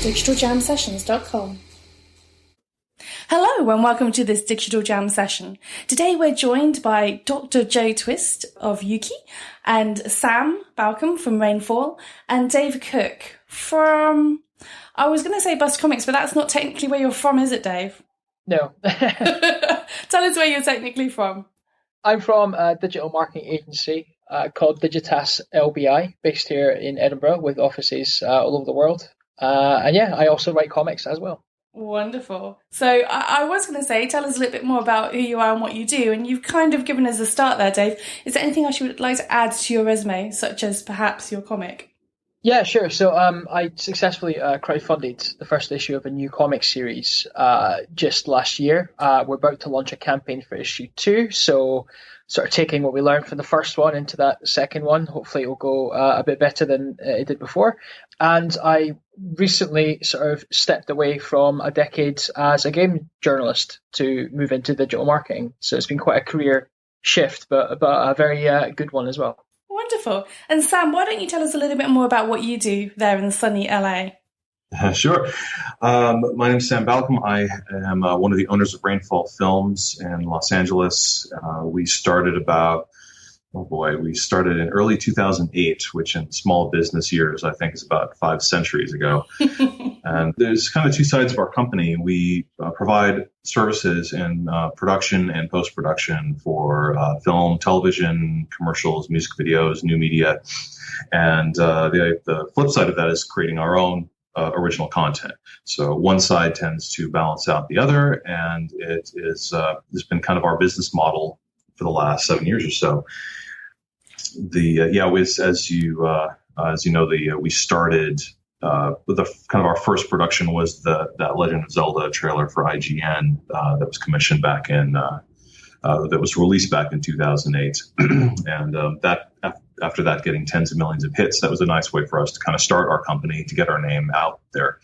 digitaljamsessions.com. Hello and welcome to this Digital Jam session. Today we're joined by Dr. Joe Twist of Yuki and Sam Balcom from Rainfall and Dave Cook from, I was going to say Bust Comics, but that's not technically where you're from, is it, Dave? No. Tell us where you're technically from. I'm from a digital marketing agency called Digitas LBI, based here in Edinburgh with offices all over the world. I also write comics as well. Wonderful. So I was going to say, tell us a little bit more about who you are and what you do. And you've kind of given us a start there, Dave. Is there anything else you would like to add to your resume, such as perhaps your comic? Yeah, sure. So I successfully crowdfunded the first issue of a new comic series just last year. We're about to launch a campaign for issue 2. So sort of taking what we learned from the first one into that second one. Hopefully it will go a bit better than it did before. And I recently sort of stepped away from a decade as a game journalist to move into digital marketing. So it's been quite a career shift, but a very good one as well. Wonderful. And Sam, why don't you tell us a little bit more about what you do there in sunny LA? Sure. My name is Sam Balcom. I am one of the owners of Rainfall Films in Los Angeles. We started in early 2008, which in small business years, I think is about 5 centuries ago. And there's kind of two sides of our company. We provide services in production and post-production for film, television, commercials, music videos, new media. And the flip side of that is creating our own original content. So one side tends to balance out the other, and it is it's been kind of our business model for the last 7 years or so. We started with the kind of our first production was that Legend of Zelda trailer for IGN that was commissioned back in that was released back in 2008, and that after that getting tens of millions of hits, that was a nice way for us to kind of start our company, to get our name out there.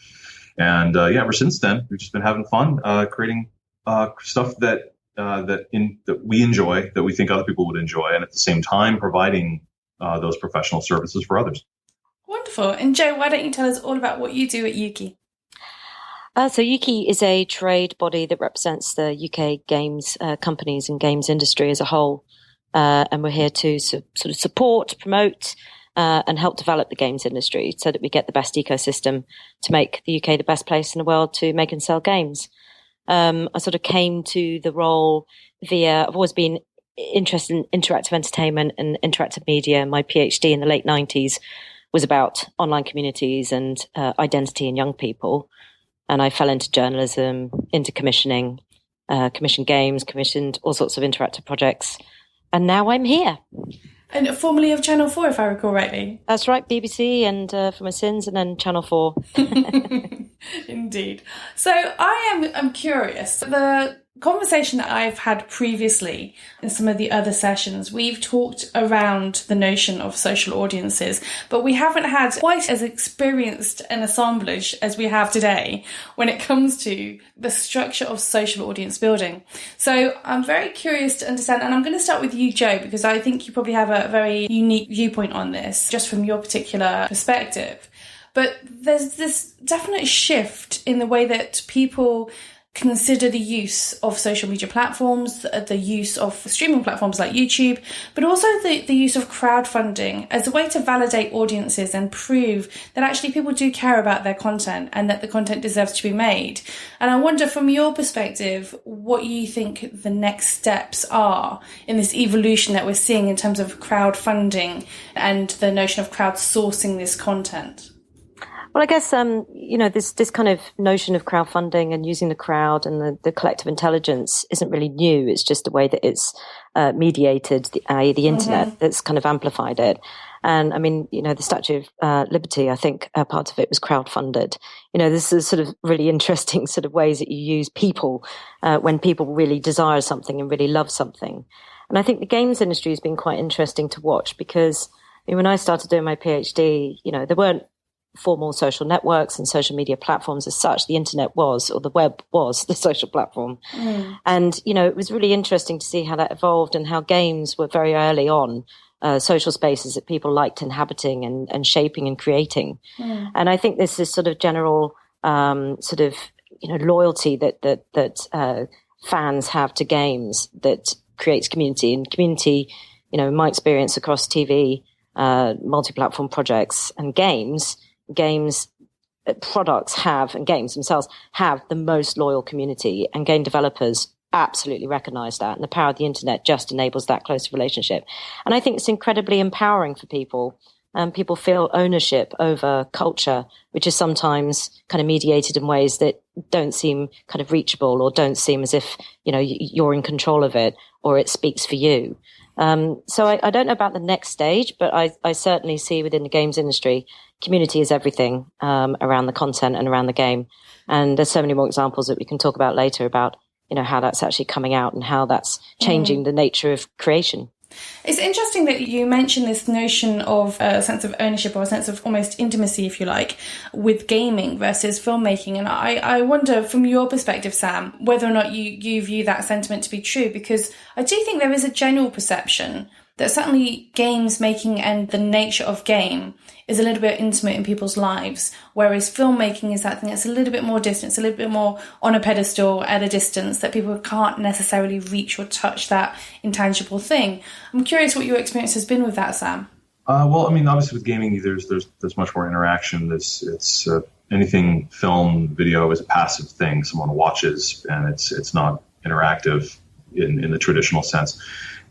And ever since then, we've just been having fun creating stuff that we enjoy, that we think other people would enjoy, and at the same time providing those professional services for others. Wonderful. And Joe, why don't you tell us all about what you do at Yuki? So Yuki is a trade body that represents the UK games companies and games industry as a whole. And we're here to sort of support, promote, and help develop the games industry so that we get the best ecosystem to make the UK the best place in the world to make and sell games. I sort of came to the role I've always been interested in interactive entertainment and interactive media. My PhD in the late 90s was about online communities and identity in young people. And I fell into journalism, into commissioning, commissioned games, commissioned all sorts of interactive projects. And now I'm here. And formerly of Channel 4, if I recall rightly. That's right, BBC and For My Sins, and then Channel 4. Indeed. So I'm curious. The conversation that I've had previously in some of the other sessions, we've talked around the notion of social audiences, but we haven't had quite as experienced an assemblage as we have today when it comes to the structure of social audience building. So I'm very curious to understand, and I'm going to start with you, Joe, because I think you probably have a very unique viewpoint on this, just from your particular perspective. But there's this definite shift in the way that people consider the use of social media platforms, the use of streaming platforms like YouTube, but also the use of crowdfunding as a way to validate audiences and prove that actually people do care about their content and that the content deserves to be made. And I wonder, from your perspective, what you think the next steps are in this evolution that we're seeing in terms of crowdfunding and the notion of crowdsourcing this content. Well, I guess, this kind of notion of crowdfunding and using the crowd and the collective intelligence isn't really new. It's just the way that it's mediated, the internet, that's kind of amplified it. And I mean, the Statue of Liberty, I think part of it was crowdfunded. This is sort of really interesting sort of ways that you use people when people really desire something and really love something. And I think the games industry has been quite interesting to watch because when I started doing my PhD, there weren't formal social networks and social media platforms as such. The internet was, or the web was, the social platform. And, it was really interesting to see how that evolved and how games were very early on social spaces that people liked inhabiting and shaping and creating. And I think this is sort of general sort of, loyalty that fans have to games that creates community. And community, in my experience across TV, multi-platform projects and games products have, and games themselves have the most loyal community, and game developers absolutely recognize that. And the power of the internet just enables that close relationship. And I think it's incredibly empowering for people. People feel ownership over culture, which is sometimes kind of mediated in ways that don't seem kind of reachable, or don't seem as if, you're in control of it, or it speaks for you. So I don't know about the next stage, but I certainly see within the games industry, community is everything around the content and around the game. And there's so many more examples that we can talk about later about, how that's actually coming out and how that's changing the nature of creation. It's interesting that you mentioned this notion of a sense of ownership, or a sense of almost intimacy, if you like, with gaming versus filmmaking. And I wonder, from your perspective, Sam, whether or not you view that sentiment to be true, because I do think there is a general perception that certainly games making and the nature of game is a little bit intimate in people's lives, whereas filmmaking is that thing that's a little bit more distant, it's a little bit more on a pedestal at a distance, that people can't necessarily reach or touch that intangible thing. I'm curious what your experience has been with that, Sam. Well, I mean, obviously with gaming, there's much more interaction. It's anything film, video is a passive thing. Someone watches, and it's not interactive in the traditional sense.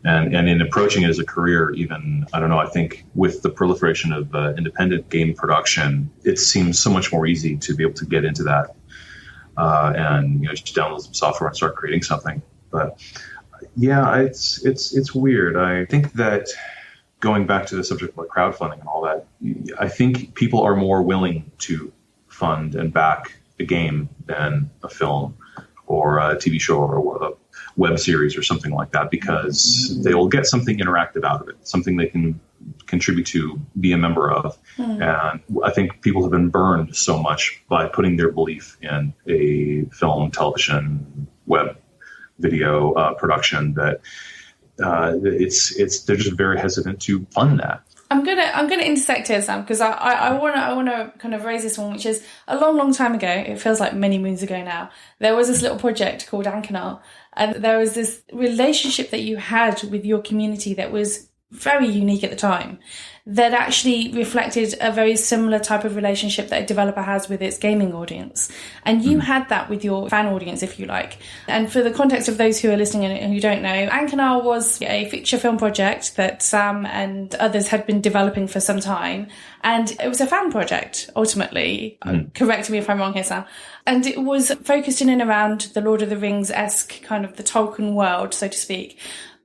And in approaching it as a career, even, I don't know, I think with the proliferation of independent game production, it seems so much more easy to be able to get into that and just download some software and start creating something. But yeah, it's weird. I think that going back to the subject of like crowdfunding and all that, I think people are more willing to fund and back a game than a film or a TV show or a web series or something like that, because they will get something interactive out of it, something they can contribute to, be a member of. And I think people have been burned so much by putting their belief in a film, television, web, video production that they're just very hesitant to fund that. I'm gonna intersect here, Sam, because I wanna kind of raise this one, which is a long time ago. It feels like many moons ago now. There was this little project called Ankanar, and there was this relationship that you had with your community that was very unique at the time, that actually reflected a very similar type of relationship that a developer has with its gaming audience. And you had that with your fan audience, if you like. And for the context of those who are listening and who don't know, Ankanar was a feature film project that Sam and others had been developing for some time. And it was a fan project, ultimately. Correct me if I'm wrong here, Sam. And it was focused in and around the Lord of the Rings-esque kind of the Tolkien world, so to speak.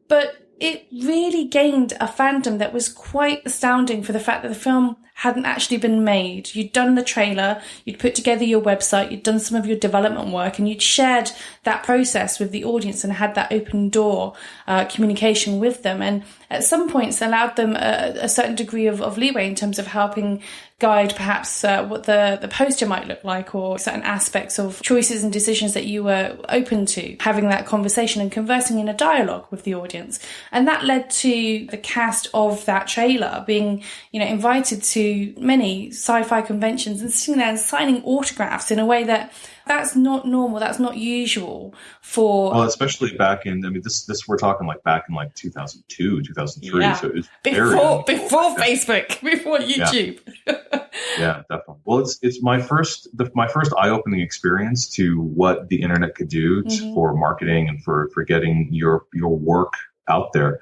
But it really gained a fandom that was quite astounding for the fact that the film hadn't actually been made. You'd done the trailer, you'd put together your website, you'd done some of your development work, and you'd shared that process with the audience and had that open door communication with them. And at some points allowed them a certain degree of leeway in terms of helping guide perhaps what the poster might look like, or certain aspects of choices and decisions that you were open to having that conversation and conversing in a dialogue with the audience. And that led to the cast of that trailer being, invited to many sci-fi conventions and sitting there and signing autographs in a way that's not normal, that's not usual for... Well, especially back in, this we're talking like back in like 2002, 2003, yeah. So it was before Facebook, before YouTube. Yeah, definitely. Well, it's my first eye-opening experience to what the internet could do for marketing and for getting your work out there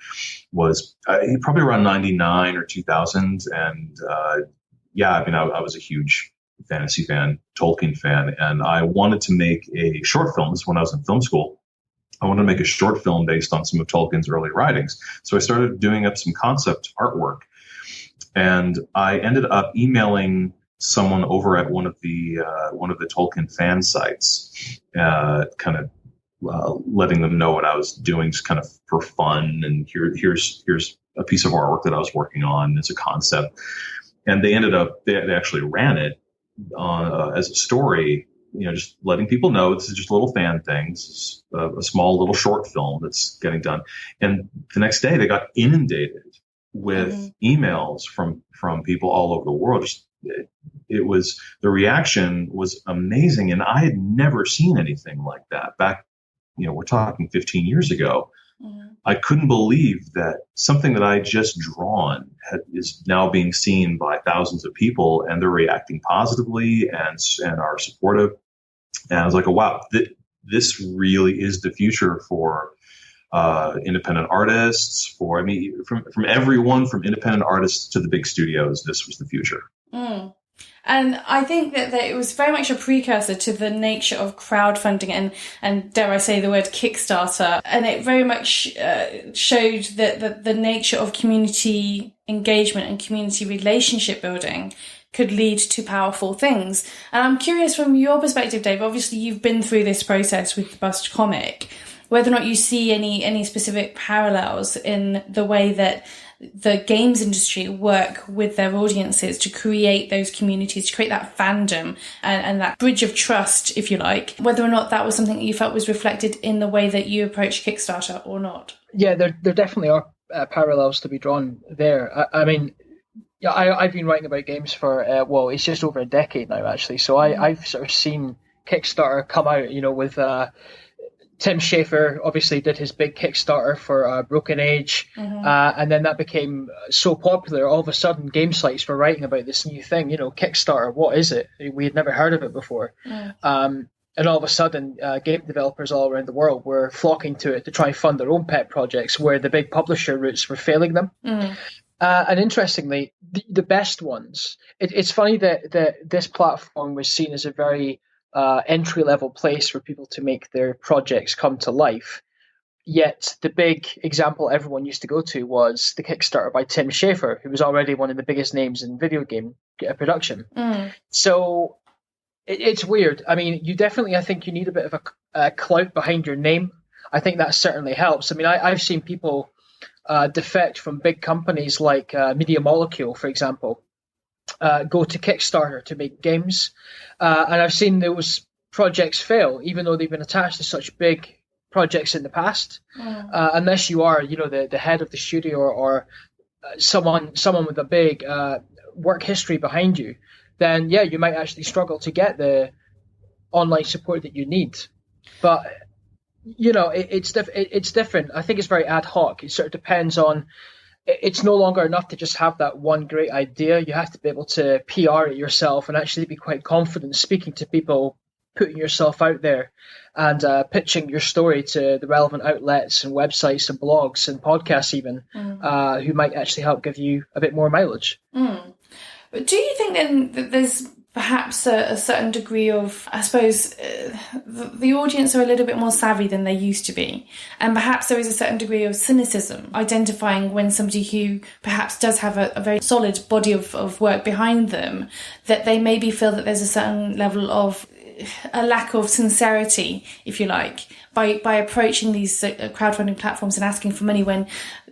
was probably around 99 or 2000. And I was a huge fantasy fan, Tolkien fan, and I wanted to make a short film. This is when I was in film school. I wanted to make a short film based on some of Tolkien's early writings. So I started doing up some concept artwork, and I ended up emailing someone over at one of the Tolkien fan sites, letting them know what I was doing, just kind of for fun. And here's a piece of artwork that I was working on as a concept. And they actually ran it as a story, just letting people know this is just a little fan thing. This is a small little short film that's getting done. And the next day they got inundated with emails from people all over the world, just the reaction was amazing. And I had never seen anything like that back, we're talking 15 years ago. Mm-hmm. I couldn't believe that something that I just drawn is now being seen by thousands of people, and they're reacting positively and are supportive. And I was like, oh, wow, this really is the future for independent artists, from everyone from independent artists to the big studios. This was the future. Mm. And I think that it was very much a precursor to the nature of crowdfunding and dare I say the word Kickstarter. And it very much showed that the nature of community engagement and community relationship building could lead to powerful things. And I'm curious from your perspective, Dave, obviously you've been through this process with the Bust comic, whether or not you see any specific parallels in the way that the games industry work with their audiences to create those communities, to create that fandom and that bridge of trust, if you like, whether or not that was something that you felt was reflected in the way that you approach Kickstarter or not. Yeah, there definitely are parallels to be drawn there. I've been writing about games for, it's just over a decade now, actually. So I've sort of seen Kickstarter come out, with Tim Schafer obviously did his big Kickstarter for Broken Age, and then that became so popular. All of a sudden, game sites were writing about this new thing. Kickstarter, what is it? We had never heard of it before. And all of a sudden, game developers all around the world were flocking to it to try and fund their own pet projects, where the big publisher routes were failing them. And interestingly, the best ones. It's funny that this platform was seen as a very entry-level place for people to make their projects come to life. Yet the big example everyone used to go to was the Kickstarter by Tim Schafer, who was already one of the biggest names in video game production. So it's weird. I mean, I think you need a bit of a clout behind your name. I think that certainly helps. I mean, I've seen people defect from big companies like Media Molecule, for example, go to Kickstarter to make games. And I've seen those projects fail, even though they've been attached to such big projects in the past. Unless you are, the head of the studio or someone with a big work history behind you, then yeah, you might actually struggle to get the online support that you need. But it's different. I think it's very ad hoc. It sort of depends on. It's no longer enough to just have that one great idea. You have to be able to PR it yourself and actually be quite confident speaking to people, putting yourself out there and pitching your story to the relevant outlets and websites and blogs and podcasts even, who might actually help give you a bit more mileage. But do you think then that there's perhaps a certain degree of, I suppose, the audience are a little bit more savvy than they used to be. And perhaps there is a certain degree of cynicism, identifying when somebody who perhaps does have a very solid body of work behind them, that they maybe feel that there's a certain level of a lack of sincerity, if you like, by approaching these crowdfunding platforms and asking for money when,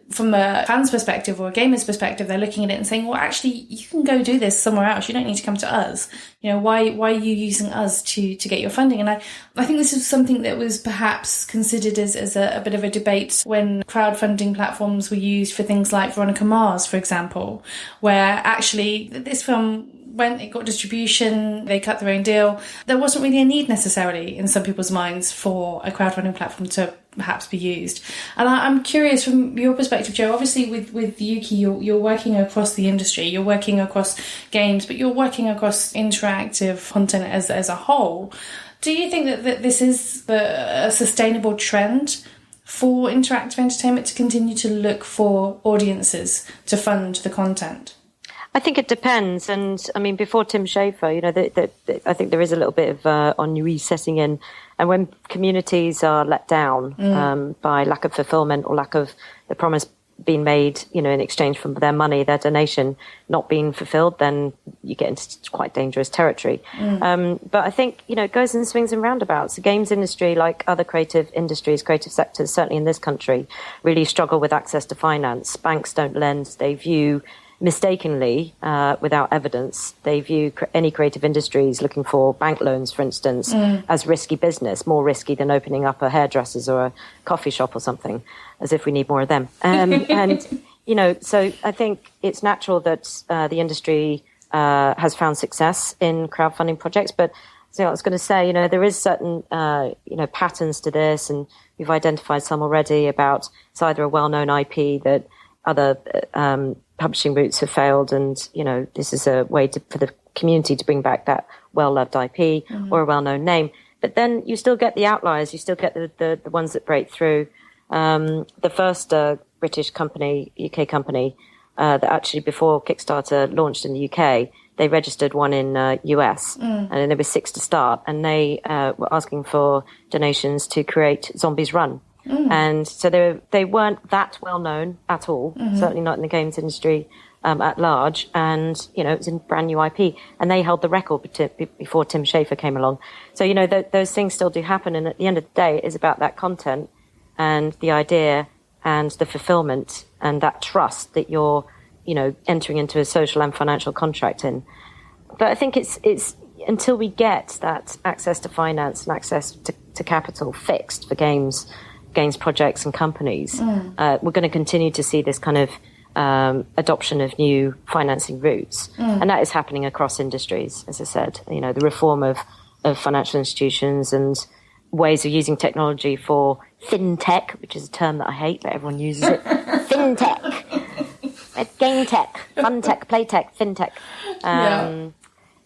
from a fan's perspective or a gamer's perspective, they're looking at it and saying, well, actually, you can go do this somewhere else. You don't need to come to us. Why are you using us to get your funding? And I think this is something that was perhaps considered as a bit of a debate when crowdfunding platforms were used for things like Veronica Mars, for example, where actually this film, when it got distribution, they cut their own deal. There wasn't really a need necessarily in some people's minds for a crowdfunding platform to perhaps be used. And I'm curious from your perspective, Joe, obviously with Yuki, you're working across the industry, you're working across games, but you're working across interactive content as a whole. Do you think that this is a sustainable trend for interactive entertainment to continue to look for audiences to fund the content? I think it depends. And I mean, before Tim Schafer, I think there is a little bit of ennui setting in. And when communities are let down by lack of fulfillment or lack of the promise being made, in exchange for their money, their donation not being fulfilled, then you get into quite dangerous territory. But I think, it goes in swings and roundabouts. The games industry, like other creative industries, creative sectors, certainly in this country, really struggle with access to finance. Banks don't lend. They view mistakenly, without evidence, they view any creative industries looking for bank loans, for instance, as risky business, more risky than opening up a hairdresser's or a coffee shop or something, as if we need more of them. And, so I think it's natural that the industry has found success in crowdfunding projects. But so I was going to say, there is certain, patterns to this, and we've identified some already about it's either a well-known IP that other publishing routes have failed, and, this is a way for the community to bring back that well-loved IP or a well-known name. But then you still get the outliers. You still get the ones that break through. The first British company, UK company, that actually before Kickstarter launched in the UK, they registered one in US, and then there were 6 to start, and they were asking for donations to create Zombies Run. And so they weren't that well known at all, certainly not in the games industry at large. And, it was a brand new IP, and they held the record before Tim Schafer came along. So, those things still do happen. And at the end of the day, it is about that content and the idea and the fulfillment and that trust that you're, entering into a social and financial contract in. But I think it's until we get that access to finance and access to capital fixed for games projects and companies, we're going to continue to see this kind of adoption of new financing routes. And that is happening across industries, as I said. The reform of financial institutions and ways of using technology for fintech, which is a term that I hate, but everyone uses it. Fintech. Game tech, fun tech, play tech, fintech.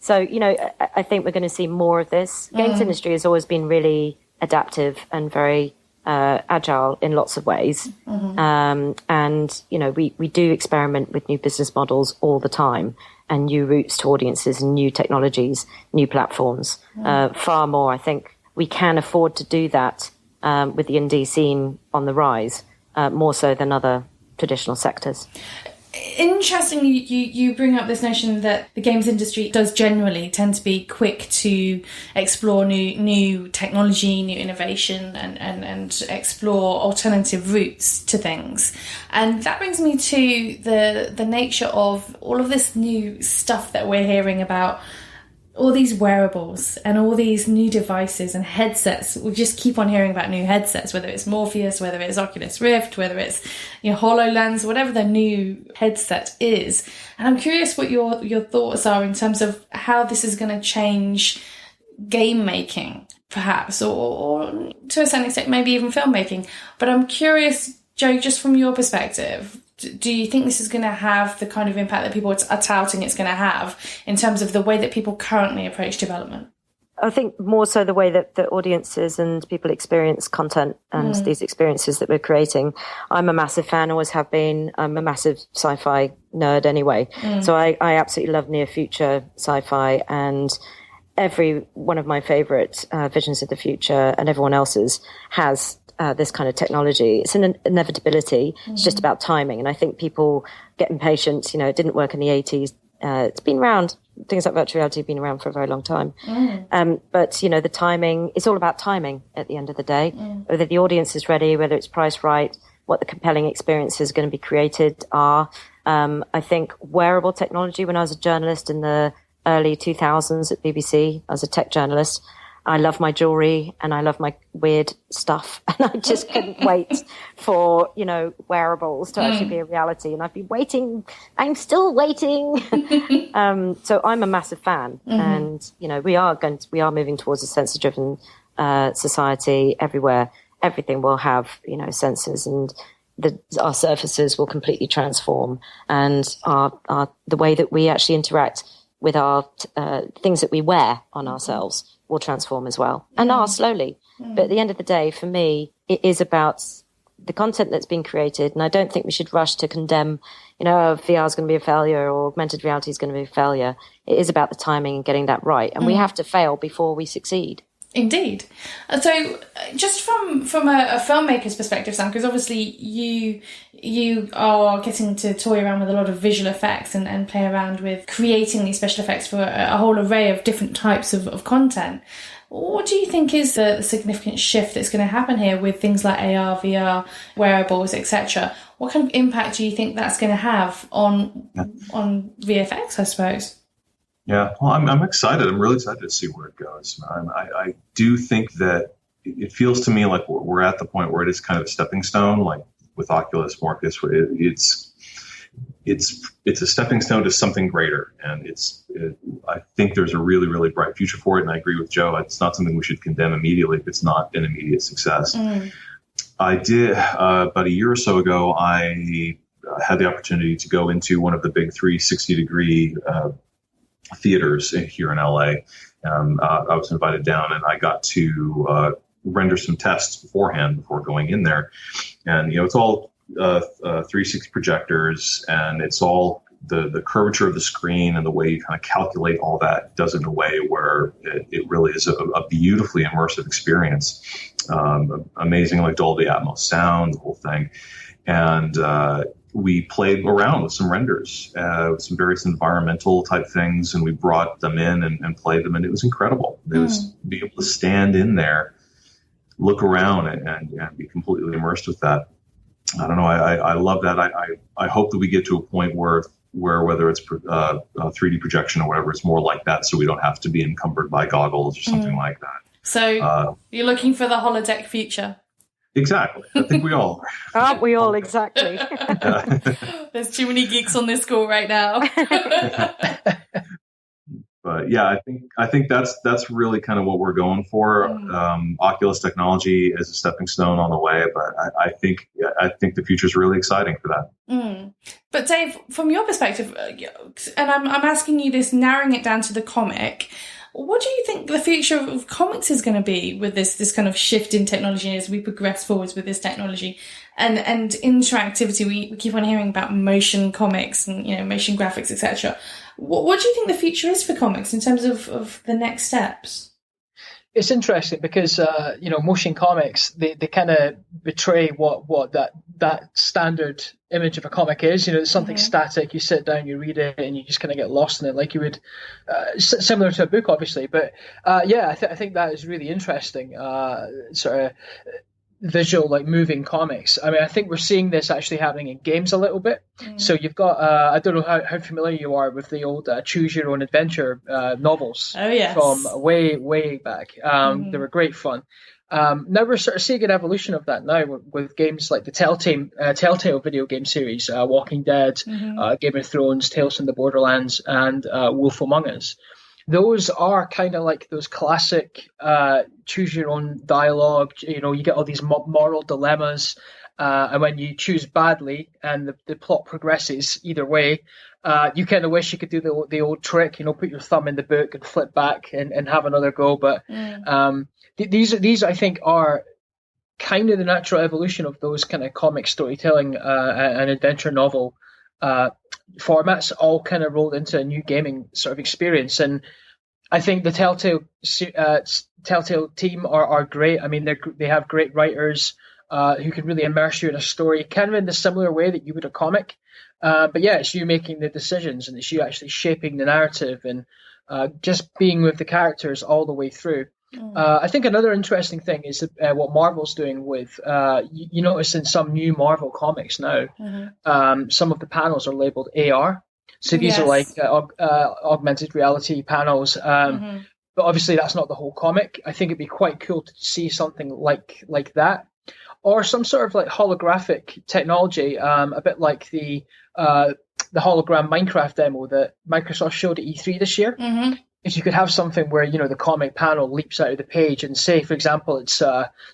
So, I think we're going to see more of this. Games industry has always been really adaptive and very agile in lots of ways. And, we do experiment with new business models all the time and new routes to audiences and new technologies, new platforms. Far more, I think we can afford to do that with the indie scene on the rise, more so than other traditional sectors. Interestingly, you bring up this notion that the games industry does generally tend to be quick to explore new technology, new innovation, and explore alternative routes to things. And that brings me to the nature of all of this new stuff that we're hearing about, all these wearables and all these new devices and headsets. We just keep on hearing about new headsets, whether it's Morpheus, whether it's Oculus Rift, whether it's HoloLens, whatever the new headset is. And I'm curious what your thoughts are in terms of how this is going to change game making, perhaps, or to a certain extent, maybe even filmmaking. But I'm curious, Joe, just from your perspective, do you think this is going to have the kind of impact that people are touting it's going to have in terms of the way that people currently approach development? I think more so the way that the audiences and people experience content and these experiences that we're creating. I'm a massive fan, always have been. I'm a massive sci-fi nerd anyway. So I absolutely love near future sci-fi, and every one of my favorite visions of the future and everyone else's has this kind of technology. It's an inevitability. It's just about timing. And I think people get impatient. It didn't work in the 80s. It's been around. Things like virtual reality have been around for a very long time. But, the timing, it's all about timing at the end of the day. Whether the audience is ready, whether it's priced right, what the compelling experiences going to be created are. I think wearable technology, when I was a journalist in the early 2000s at BBC, I was a tech journalist. I love my jewelry and I love my weird stuff, and I just couldn't wait for, wearables to actually be a reality. And I've been waiting. I'm still waiting. So I'm a massive fan, and, we are moving towards a sensor-driven society everywhere. Everything will have, sensors, and our surfaces will completely transform, and the way that we actually interact with our things that we wear on ourselves will transform as well, and are slowly. But at the end of the day, for me, it is about the content that's been created, and I don't think we should rush to condemn, VR is going to be a failure or augmented reality is going to be a failure. It is about the timing and getting that right, and we have to fail before we succeed. Indeed. So just from a filmmaker's perspective, Sam, because obviously you are getting to toy around with a lot of visual effects and play around with creating these special effects for a whole array of different types of content. What do you think is the significant shift that's going to happen here with things like AR, VR, wearables, etc.? What kind of impact do you think that's going to have on VFX, I suppose? Yeah, well, I'm excited. I'm really excited to see where it goes. I do think that it feels to me like we're at the point where it is kind of a stepping stone, like with Oculus, Morpheus. it's a stepping stone to something greater, and I think there's a really, really bright future for it. And I agree with Joe. It's not something we should condemn immediately if it's not an immediate success. I did about a year or so ago. I had the opportunity to go into one of the big 360-degree theaters here in LA. I was invited down, and I got to render some tests beforehand before going in there. And it's all 360 projectors, and it's all the curvature of the screen and the way you kind of calculate all that does it in a way where it really is a beautifully immersive experience. Amazing, like Dolby Atmos sound, the whole thing. And we played around with some renders, some various environmental type things, and we brought them in and played them, and it was incredible. It was being able to stand in there, look around, and be completely immersed with that. I don't know. I love that. I hope that we get to a point where whether it's 3D projection or whatever, it's more like that, so we don't have to be encumbered by goggles or something like that. So you're looking for the holodeck future. Exactly. I think we all are. Aren't we all? Exactly. There's too many geeks on this call right now. But yeah, I think that's really kind of what we're going for. Oculus technology is a stepping stone on the way, but I think the future is really exciting for that. But Dave, from your perspective, and I'm asking you this, narrowing it down to the comic, what do you think the future of comics is going to be with this kind of shift in technology as we progress forwards with this technology and interactivity? We keep on hearing about motion comics and motion graphics, etc. What do you think the future is for comics in terms of the next steps? It's interesting because motion comics they kind of betray what that standard image of a comic is. It's something static. You sit down, you read it, and you just kind of get lost in it, like you would similar to a book, obviously. But I think that is really interesting. Sort of visual, like moving comics. I mean, I think we're seeing this actually happening in games a little bit. So you've got, I don't know how familiar you are with the old Choose Your Own Adventure novels. Oh, yes. From way, way back. They were great fun. Now we're sort of seeing an evolution of that now with games like the Telltale video game series, Walking Dead, Game of Thrones, Tales from the Borderlands, and Wolf Among Us. Those are kind of like those classic choose your own dialogue. You get all these moral dilemmas, and when you choose badly and the plot progresses either way, you kind of wish you could do the old trick, put your thumb in the book and flip back and have another go. But these I think are kind of the natural evolution of those kind of comic storytelling and adventure novel formats, all kind of rolled into a new gaming sort of experience. And I think the Telltale team are great. I mean, they have great writers who can really immerse you in a story, kind of in the similar way that you would a comic. But yeah, it's you making the decisions, and it's you actually shaping the narrative and just being with the characters all the way through. I think another interesting thing is what Marvel's doing with, you notice in some new Marvel comics now, some of the panels are labeled AR. So these are like augmented reality panels. But obviously that's not the whole comic. I think it'd be quite cool to see something like that. Or some sort of like holographic technology, a bit like the hologram Minecraft demo that Microsoft showed at E3 this year. If you could have something where, the comic panel leaps out of the page and say, for example, it's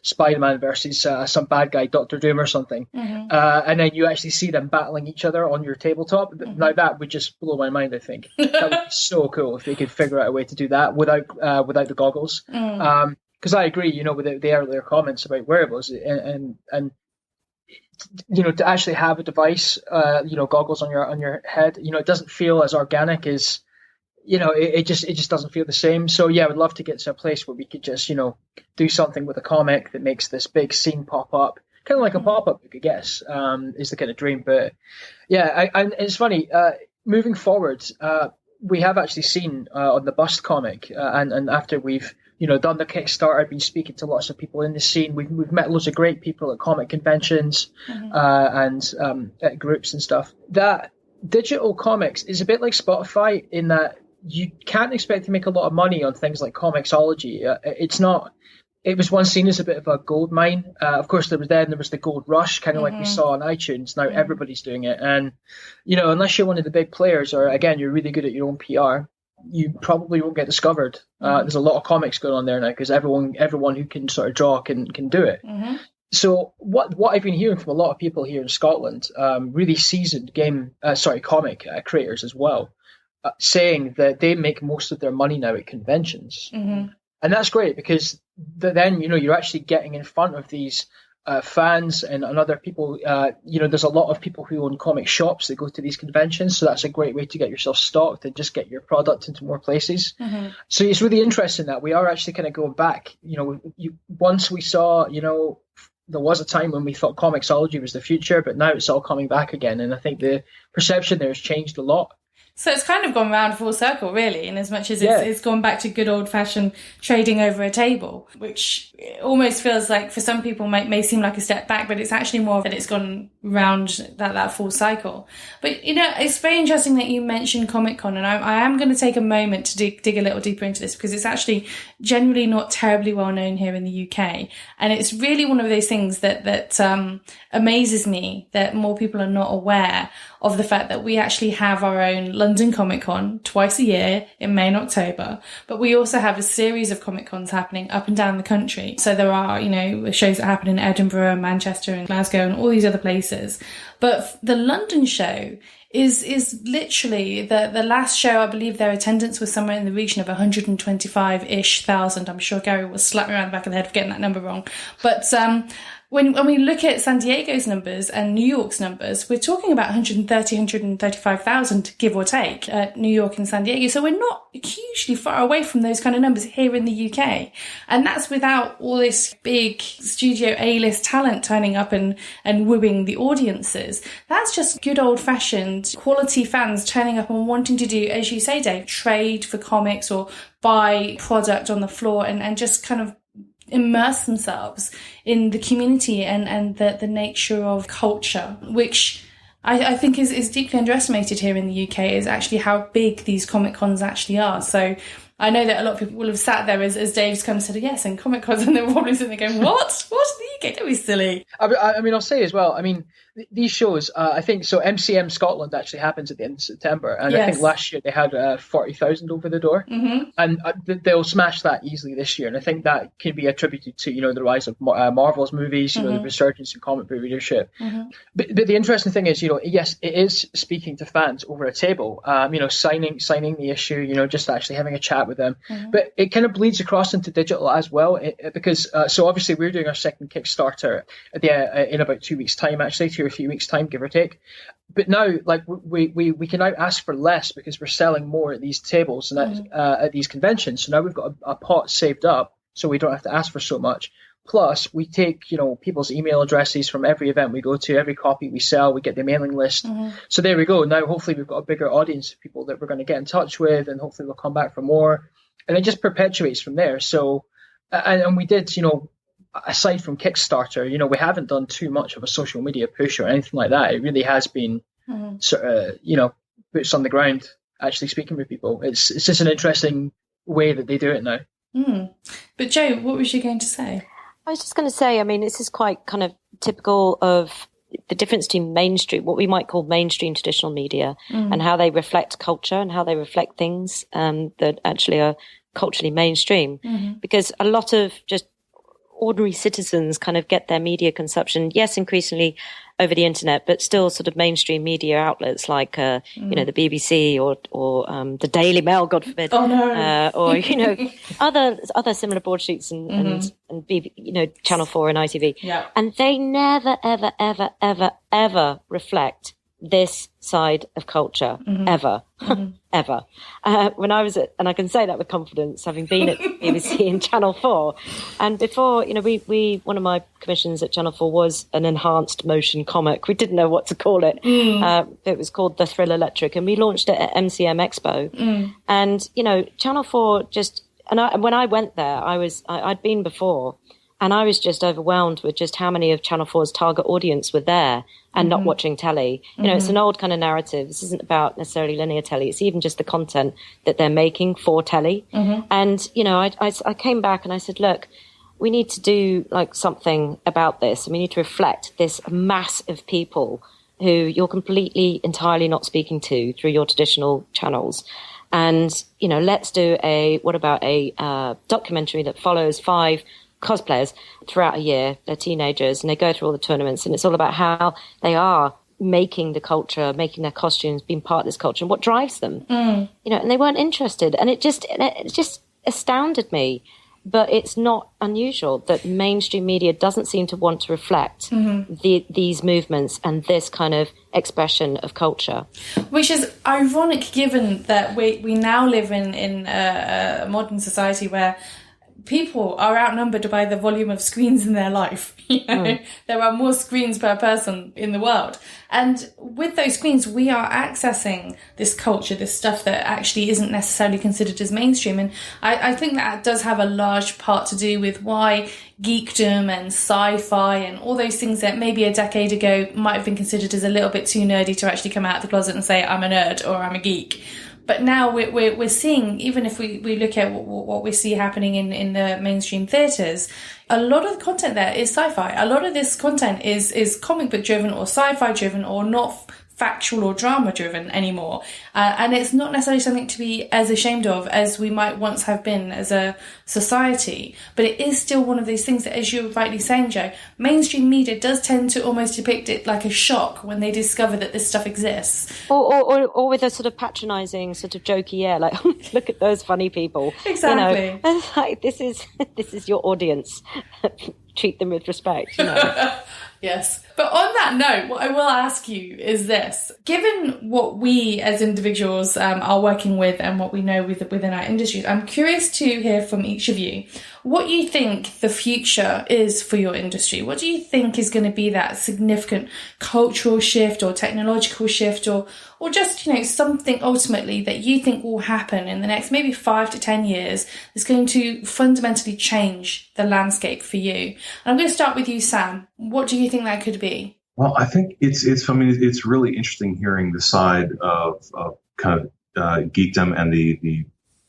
Spider-Man versus some bad guy, Dr. Doom or something. And then you actually see them battling each other on your tabletop. Now that would just blow my mind, I think. That would be so cool if they could figure out a way to do that without the goggles. Because I agree, with the earlier comments about wearables and to actually have a device, goggles on your head, it doesn't feel as organic as, it just doesn't feel the same. So yeah, I would love to get to a place where we could just, do something with a comic that makes this big scene pop up, kind of like a pop-up, I guess, is the kind of dream. But yeah, and it's funny, moving forward, we have actually seen on the Bust comic, and after we've, done the Kickstarter, I've been speaking to lots of people in the scene. We've met loads of great people at comic conventions and at groups and stuff. That digital comics is a bit like Spotify in that you can't expect to make a lot of money on things like Comixology. It's it was once seen as a bit of a gold mine. Of course, there was the gold rush, kind of like we saw on iTunes. Now everybody's doing it. And, unless you're one of the big players or, again, you're really good at your own PR, you probably won't get discovered. There's a lot of comics going on there now because everyone who can sort of draw can do it. So what I've been hearing from a lot of people here in Scotland, really seasoned comic creators as well, saying that they make most of their money now at conventions. And that's great because then, you're actually getting in front of these fans and other people. There's a lot of people who own comic shops that go to these conventions. So that's a great way to get yourself stocked and just get your product into more places. So it's really interesting that we are actually kind of going back. Once we saw, there was a time when we thought comicsology was the future, but now it's all coming back again. And I think the perception there has changed a lot. So it's kind of gone round full circle, really, in as much as it's gone back to good old-fashioned trading over a table, which almost feels like for some people may seem like a step back, but it's actually more that it's gone round that full cycle. But, it's very interesting that you mentioned Comic-Con, and I am going to take a moment to dig a little deeper into this because it's actually generally not terribly well known here in the UK. And it's really one of those things that amazes me that more people are not aware of the fact that we actually have our own London Comic Con twice a year in May and October, but we also have a series of Comic Cons happening up and down the country. So there are, shows that happen in Edinburgh, Manchester and Glasgow and all these other places. But the London show is literally the last show. I believe their attendance was somewhere in the region of 125-ish thousand. I'm sure Gary will slap me around the back of the head for getting that number wrong. But, when we look at San Diego's numbers and New York's numbers, we're talking about 130, 135,000, give or take, at New York and San Diego. So we're not hugely far away from those kind of numbers here in the UK. And that's without all this big studio A-list talent turning up and wooing the audiences. That's just good old-fashioned quality fans turning up and wanting to do, as you say, Dave, trade for comics or buy product on the floor and just kind of immerse themselves in the community and the nature of culture, which I think is deeply underestimated here in the UK, is actually how big these Comic Cons actually are. So I know that a lot of people will have sat there as Dave's come and said, yes, and Comic Cons, and they're probably sitting there going, what? What's the UK? Don't be silly. I mean, I'll say as well, these shows, I think, so MCM Scotland actually happens at the end of September. And I think last year they had 40,000 over the door. And they'll smash that easily this year. And I think that can be attributed to, the rise of Marvel's movies, the resurgence in comic book readership. But the interesting thing is, yes, it is speaking to fans over a table, signing the issue, just actually having a chat with them. But it kind of bleeds across into digital as well, because so obviously we're doing our second Kickstarter in about 2 weeks' time, actually, 2 or 3 weeks' time, give or take. But now, like, we can now ask for less because we're selling more at these tables and at these conventions. So now we've got a pot saved up, so we don't have to ask for so much. Plus, we take, people's email addresses from every event we go to, every copy we sell, we get the mailing list. So there we go. Now, hopefully, we've got a bigger audience of people that we're going to get in touch with, and hopefully we'll come back for more. And it just perpetuates from there. So, and we did, aside from Kickstarter, we haven't done too much of a social media push or anything like that. It really has been sort of, boots on the ground, actually speaking with people. It's just an interesting way that they do it now. But Joe, what was you going to say? I was just going to say, this is quite kind of typical of the difference between mainstream, what we might call mainstream traditional media, and how they reflect culture and how they reflect things that actually are culturally mainstream. Because a lot of just ordinary citizens kind of get their media consumption, yes, increasingly over the internet, but still sort of mainstream media outlets like, the BBC or the Daily Mail, God forbid. Oh, no. Or, other similar broadsheets and Channel 4 and ITV. Yeah. And they never, ever, ever, ever, ever reflect this side of culture, ever, ever. When I was and I can say that with confidence, having been at BBC and Channel 4, and before, one of my commissions at Channel 4 was an enhanced motion comic. We didn't know what to call it. It was called The Thrill Electric, and we launched it at MCM Expo. And, Channel 4 just, when I went there, I'd been before, and I was just overwhelmed with just how many of Channel 4's target audience were there and not watching telly. It's an old kind of narrative. This isn't about necessarily linear telly. It's even just the content that they're making for telly. And, I came back and I said, look, we need to do like something about this. And we need to reflect this mass of people who you're completely, entirely not speaking to through your traditional channels. And, you know, let's do a documentary that follows 5 cosplayers throughout a year. They're teenagers and they go through all the tournaments, and it's all about how they are making the culture, making their costumes, being part of this culture, and what drives them. You know, and they weren't interested. And it just astounded me. But it's not unusual that mainstream media doesn't seem to want to reflect these movements and this kind of expression of culture. Which is ironic, given that we now live in a modern society where people are outnumbered by the volume of screens in their life. You know, there are more screens per person in the world. And with those screens, we are accessing this culture, this stuff that actually isn't necessarily considered as mainstream. And I think that does have a large part to do with why geekdom and sci-fi and all those things that maybe a decade ago might have been considered as a little bit too nerdy to actually come out of the closet and say, I'm a nerd or I'm a geek. But now we're seeing, even if we look at what we see happening in the mainstream theatres, a lot of the content there is sci-fi. A lot of this content is comic book driven or sci-fi driven or not factual or drama driven anymore. And it's not necessarily something to be as ashamed of as we might once have been as a society. But it is still one of those things that, as you're rightly saying, Joe, mainstream media does tend to almost depict it like a shock when they discover that this stuff exists. Or with a sort of patronising, sort of jokey air, like, look at those funny people. Exactly. You know, like, this is your audience. Treat them with respect, you know. Yes. But on that note, what I will ask you is this. Given what we as individuals are working with and what we know within our industries, I'm curious to hear from each of you what you think the future is for your industry. What do you think is going to be that significant cultural shift or technological shift or just, you know, something ultimately that you think will happen in the next maybe 5 to 10 years that's going to fundamentally change the landscape for you? And I'm going to start with you, Sam. What do you think that could be? Well, I think it's really interesting hearing the side of kind of geekdom and the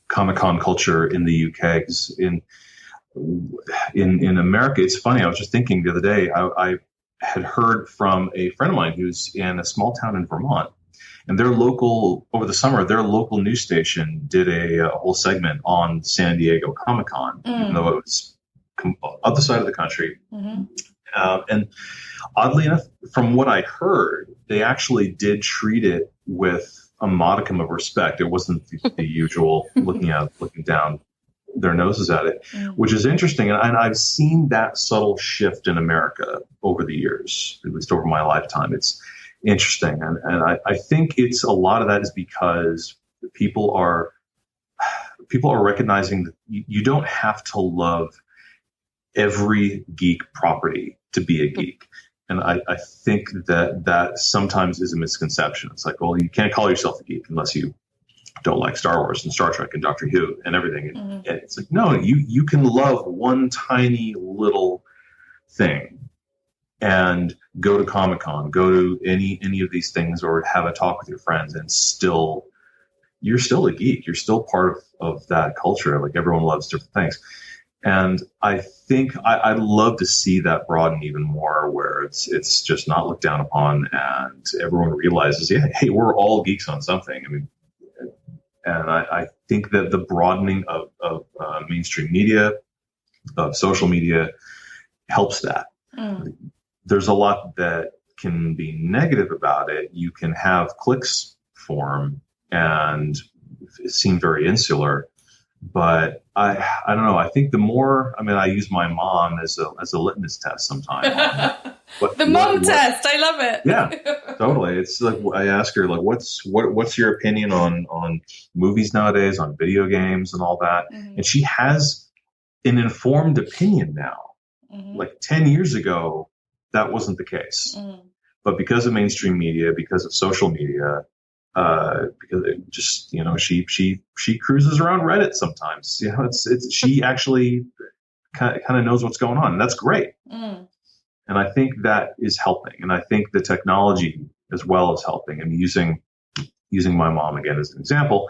Comic-Con culture in the UK. 'Cause in America, it's funny. I was just thinking the other day, I had heard from a friend of mine who's in a small town in Vermont, and over the summer, their local news station did a whole segment on San Diego Comic-Con, even though it was other side of the country. And oddly enough, from what I heard, they actually did treat it with a modicum of respect. It wasn't the usual looking down their noses at it, which is interesting. And I've seen that subtle shift in America over the years, at least over my lifetime. It's interesting. And I think it's a lot of that is because people are recognizing that you don't have to love every geek property to be a geek. And I think that sometimes is a misconception. It's like, well, you can't call yourself a geek unless you don't like Star Wars and Star Trek and Doctor Who and everything. And it's like, no, you can love one tiny little thing and go to Comic-Con, go to any of these things, or have a talk with your friends, and you're still a geek. You're still part of that culture. Like, everyone loves different things. And I think I'd love to see that broaden even more, where it's just not looked down upon, and everyone realizes, yeah, hey, we're all geeks on something. I mean, and I think that the broadening of mainstream media, of social media, helps that. There's a lot that can be negative about it. You can have cliques form and seem very insular. But I don't know. I think the more, I use my mom as a litmus test sometimes. The mom test. I love it. Yeah, totally. It's like, I ask her, like, what's your opinion on movies nowadays, on video games and all that? And she has an informed opinion now. Like 10 years ago, that wasn't the case. But because of mainstream media, because of social media, because it just, she cruises around Reddit sometimes. She actually kind of knows what's going on, and that's great. And I think that is helping, and I think the technology as well is helping. And using my mom again as an example,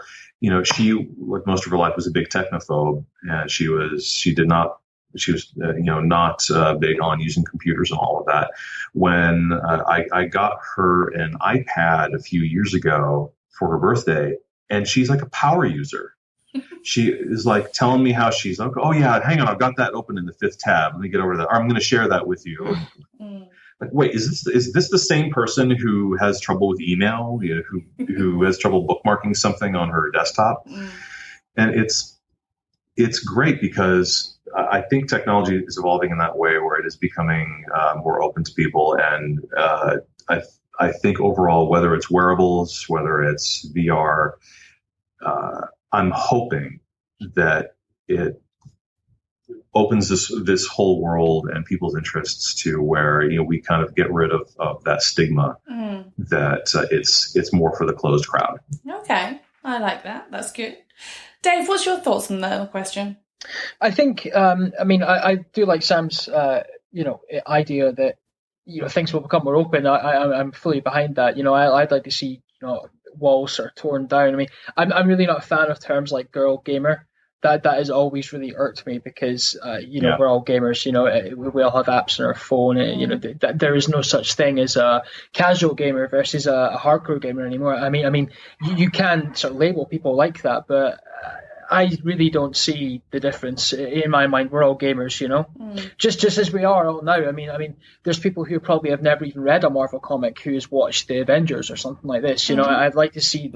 she, like most of her life, was a big technophobe, and she did not not big on using computers and all of that. When I got her an iPad a few years ago for her birthday, and she's like a power user. She is like telling me how she's like, oh yeah, hang on, I've got that open in the 5th tab. Let me get over there. I'm going to share that with you. Like, wait, is this the same person who has trouble with email? Who has trouble bookmarking something on her desktop? And it's great because I think technology is evolving in that way where it is becoming more open to people. And I think overall, whether it's wearables, whether it's VR, I'm hoping that it opens this whole world and people's interests to where we kind of get rid of that stigma that it's more for the closed crowd. Okay, I like that. That's good. Dave, what's your thoughts on the question? I think I do like Sam's idea that things will become more open. I'm fully behind that. I'd like to see walls sort of torn down. I mean, I'm really not a fan of terms like girl gamer. That has always really irked me because we're all gamers. We all have apps on our phone. There is no such thing as a casual gamer versus a hardcore gamer anymore. I mean, you can sort of label people like that, but I really don't see the difference in my mind. We're all gamers, just as we are all now. I mean, there's people who probably have never even read a Marvel comic who's watched the Avengers or something like this. I'd like to see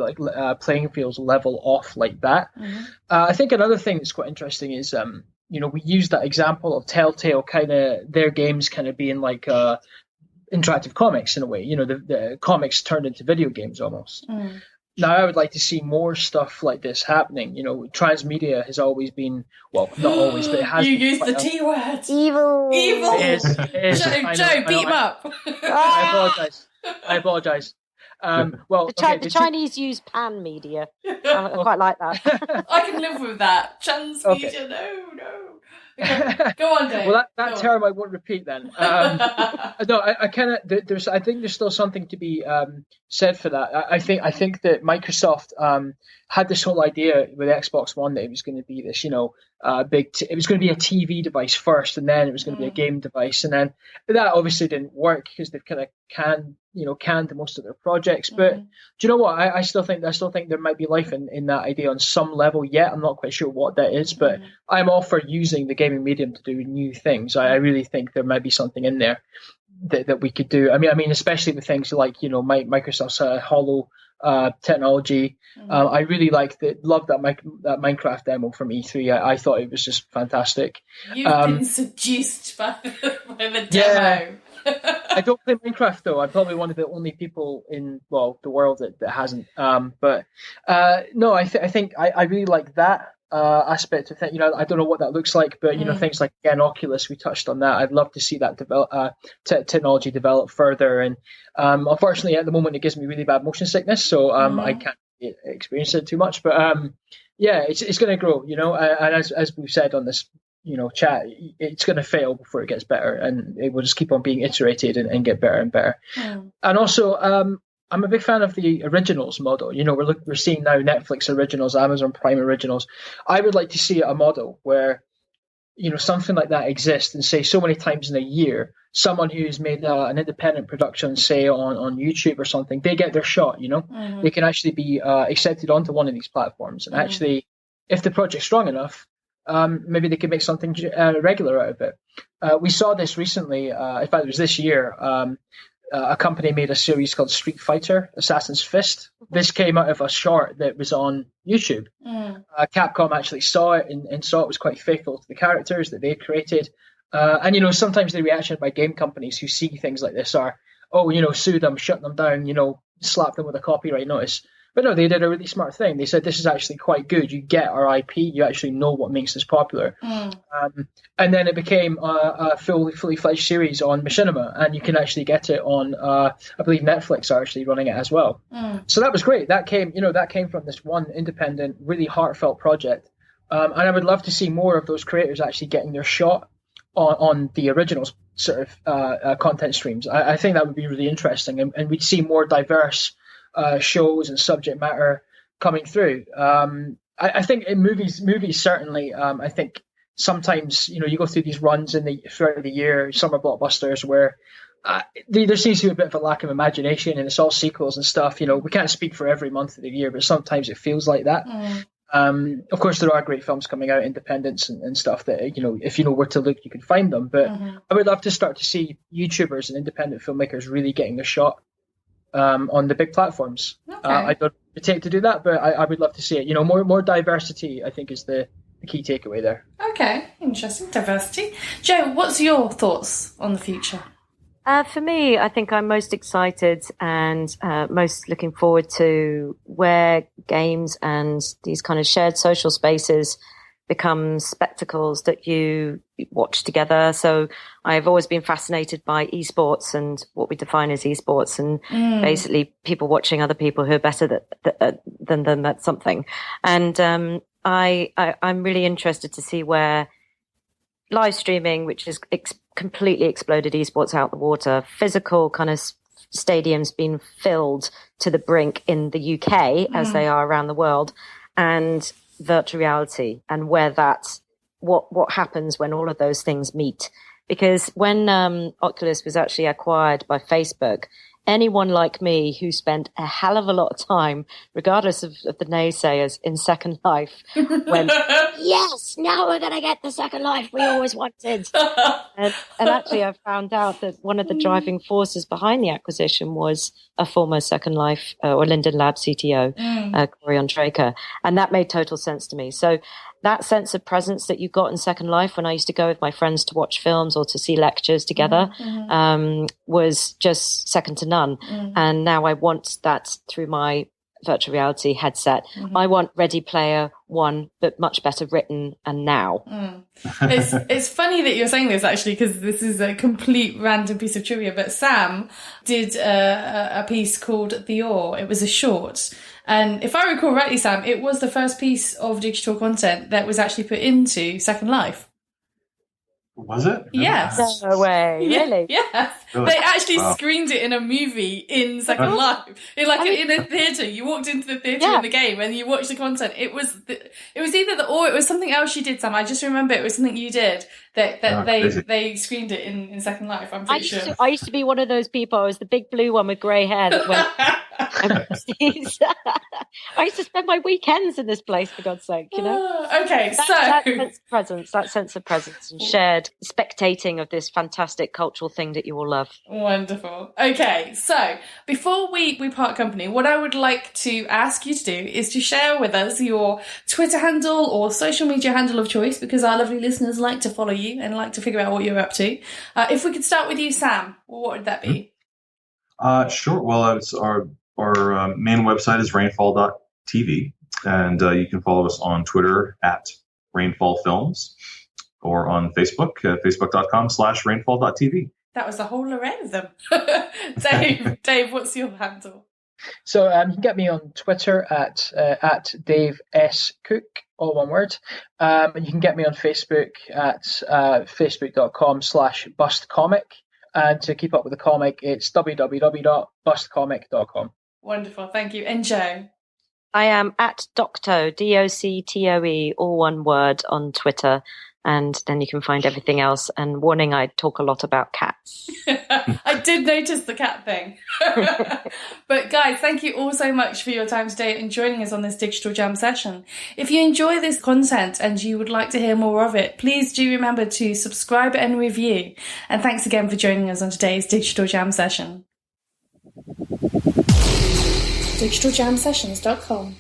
playing fields level off like that. I think another thing that's quite interesting is we use that example of Telltale kind of their games kind of being like interactive comics in a way. The comics turned into video games almost. Now, I would like to see more stuff like this happening. Transmedia has always been, well, not always, but it has You been. used the T word. Evil. It is. Joe, beat him up. I apologise. The Chinese use pan media. I quite like that. I can live with that. Transmedia, no. Okay. Go on, Dave. Well, that term I won't repeat then. No, I kind of. I think there's still something to be said for that. I think that Microsoft had this whole idea with Xbox One that it was going to be this, it was going to be a TV device first, and then it was going to be a game device, and then that obviously didn't work because they've kind of canned most of their projects. But do you know what? I still think there might be life in that idea on some level yet. I'm not quite sure what that is, but I'm all for using the gaming medium to do new things. I really think there might be something in there that we could do. I mean, especially with things like Microsoft's Holo technology. I really loved that Minecraft demo from E3. I thought it was just fantastic. You've been seduced by the demo. Yeah. I don't play Minecraft though. I'm probably one of the only people in the world that hasn't. No, I think I really like that aspect of it. I don't know what that looks like, but things like Oculus, we touched on that. I'd love to see that technology develop further. And unfortunately, at the moment, it gives me really bad motion sickness, so I can't experience it too much. But it's going to grow. And as we've said on this chat, it's going to fail before it gets better, and it will just keep on being iterated and get better and better. And also, I'm a big fan of the originals model. We're seeing now Netflix originals, Amazon Prime originals. I would like to see a model where something like that exists, and say so many times in a year, someone who's made an independent production, say on YouTube or something, they get their shot. They can actually be accepted onto one of these platforms, and actually, if the project's strong enough, maybe they could make something regular out of it. We saw this recently. In fact, it was this year. A company made a series called Street Fighter: Assassin's Fist. This came out of a short that was on YouTube. Capcom actually saw it and saw it was quite faithful to the characters that they created. And sometimes the reaction by game companies who see things like this are, sue them, shut them down, slap them with a copyright notice. But no, they did a really smart thing. They said, this is actually quite good. You get our IP. You actually know what makes this popular. And then it became a fully fledged series on Machinima, and you can actually get it on, I believe Netflix are actually running it as well. So that was great. That came from this one independent, really heartfelt project. And I would love to see more of those creators actually getting their shot on the original sort of content streams. I think that would be really interesting, and we'd see more diverse shows and subject matter coming through. I think in movies certainly. I think sometimes, you go through these runs throughout the year, summer blockbusters, where there seems to be a bit of a lack of imagination, and it's all sequels and stuff. We can't speak for every month of the year, but sometimes it feels like that. Of course, there are great films coming out, independents and stuff that, if you know where to look, you can find them. But I would love to start to see YouTubers and independent filmmakers really getting a shot on the big platforms. Okay. I don't take to do that, but I would love to see it. More diversity, I think, is the key takeaway there. Okay, interesting. Diversity. Joe, what's your thoughts on the future? For me, I think I'm most excited and most looking forward to where games and these kind of shared social spaces become spectacles that you watch together. So I've always been fascinated by esports and what we define as esports, and basically people watching other people who are better than them at something. And I'm really interested to see where live streaming, which has completely exploded esports out the water, physical kind of stadiums being filled to the brink in the UK as they are around the world, and virtual reality, and where what happens when all of those things meet. Because when Oculus was actually acquired by Facebook, anyone like me who spent a hell of a lot of time, regardless of the naysayers, in Second Life, went, yes, now we're going to get the Second Life we always wanted. and actually, I found out that one of the driving forces behind the acquisition was a former Second Life or Linden Lab CTO, Corey Ondraker. And that made total sense to me. So that sense of presence that you got in Second Life when I used to go with my friends to watch films or to see lectures together was just second to none. And now I want that through my virtual reality headset. I want Ready Player One, but much better written and now. It's funny that you're saying this, actually, because this is a complete random piece of trivia, but Sam did a piece called The Ore. It was a short. And if I recall rightly, Sam, it was the first piece of digital content that was actually put into Second Life. Was it? Yes. No way. Really? Yeah. Really? They actually screened it in a movie in Second Life. In a theatre. You walked into the theatre in the game and you watched the content. It was either or it was something else you did, Sam. I just remember it was something you did that they screened it in Second Life, I'm pretty sure. I used to be one of those people. I was the big blue one with grey hair that went... I used to spend my weekends in this place, for God's sake, Okay, that sense of presence and shared spectating of this fantastic cultural thing that you all love. Wonderful. Okay, so before we part company, what I would like to ask you to do is to share with us your Twitter handle or social media handle of choice, because our lovely listeners like to follow you and like to figure out what you're up to. If we could start with you, Sam, what would that be? Sure. Well, it's our main website is rainfall.tv, and you can follow us on Twitter at rainfallfilms, or on Facebook, facebook.com/rainfall.tv. That was a whole array of them. Dave, what's your handle? So you can get me on Twitter at Dave S. Cook, all one word. And you can get me on Facebook at facebook.com/bustcomic. And to keep up with the comic, it's www.bustcomic.com. Wonderful, thank you. And Joe? I am at Doctoe, DOCTOE, all one word, on Twitter. And then you can find everything else. And warning, I talk a lot about cats. I did notice the cat thing. But guys, thank you all so much for your time today and joining us on this Digital Jam session. If you enjoy this content and you would like to hear more of it, please do remember to subscribe and review. And thanks again for joining us on today's Digital Jam session. DigitalJamSessions.com